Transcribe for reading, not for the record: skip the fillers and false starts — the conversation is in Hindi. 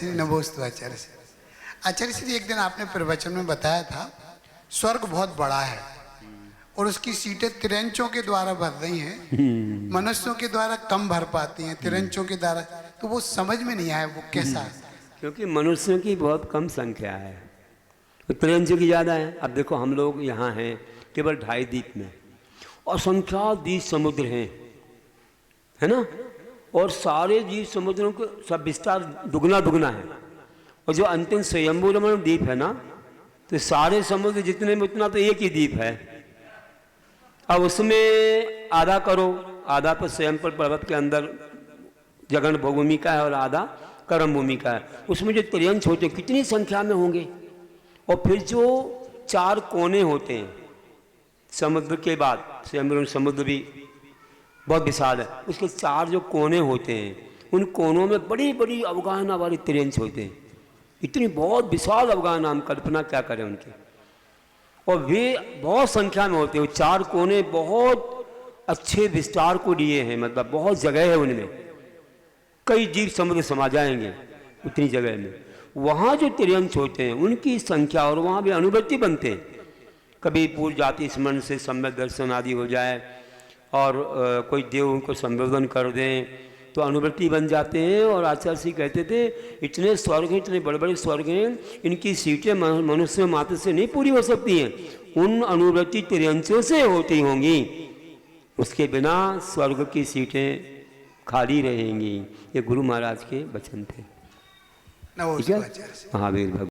श्री नमोस्तु आचार्य श्री। आचार्य श्री, एक दिन आपने प्रवचन में बताया था स्वर्ग बहुत बड़ा है और उसकी सीटें तिरंचों के द्वारा भर रही हैं, मनुष्यों के द्वारा कम भर पाती हैं, तिरंचों के द्वारा। तो वो समझ में नहीं आया वो कैसा है। क्योंकि मनुष्यों की बहुत कम संख्या है, तो तिरंचों की ज़्यादा है। अब देखो हम लोग यहाँ हैं केवल 2.5 द्वीप में, और संख्या द्वीप समुद्र हैं, है ना। और सारे द्वीप समुद्रों के सब विस्तार दुगना दुगना है। और जो अंतिम स्वयंभू रमण द्वीप है ना, तो सारे समुद्र जितने में उतना तो एक ही द्वीप है। अब उसमें आधा करो, आधा तो स्वयं पर पर्वत के अंदर जगन भूमि का है और आधा कर्म भूमि का है। उसमें जो त्रियंश होते हैं कितनी संख्या में होंगे। और फिर जो 4 कोने होते हैं समुद्र के बाद, स्वयं समुद्र भी बहुत विशाल है, उसके 4 जो कोने होते हैं उन कोनों में बड़ी बड़ी अवगाहना वाली त्रियंश होते हैं। इतनी बहुत विशाल अवगाहना, हम कल्पना क्या करें उनकी। और वे बहुत संख्या में होते हैं। 4 कोने बहुत अच्छे विस्तार को लिए हैं, मतलब बहुत जगह है उनमें, कई जीव समुद्र समा जाएंगे उतनी जगह में। वहाँ जो त्रियंश होते हैं उनकी संख्या, और वहाँ भी अनुवृत्ति बनते हैं। कभी पूर्व जाति स्मरण से सम्यक दर्शन आदि हो जाए और कोई देव उनको संबोधन कर दें तो अनुवृत्ति बन जाते हैं। और आचार्य श्री कहते थे इतने स्वर्ग हैं, इतने बड़े बड़े स्वर्ग हैं, इनकी सीटें मनुष्य मात्र से नहीं पूरी हो सकती हैं, उन अनुवृत्ति त्रियंशों से होती होंगी। उसके बिना स्वर्ग की सीटें खाली रहेंगी। ये गुरु महाराज के वचन थे। नमोस्तु आचार्य श्री। महावीर भगवान।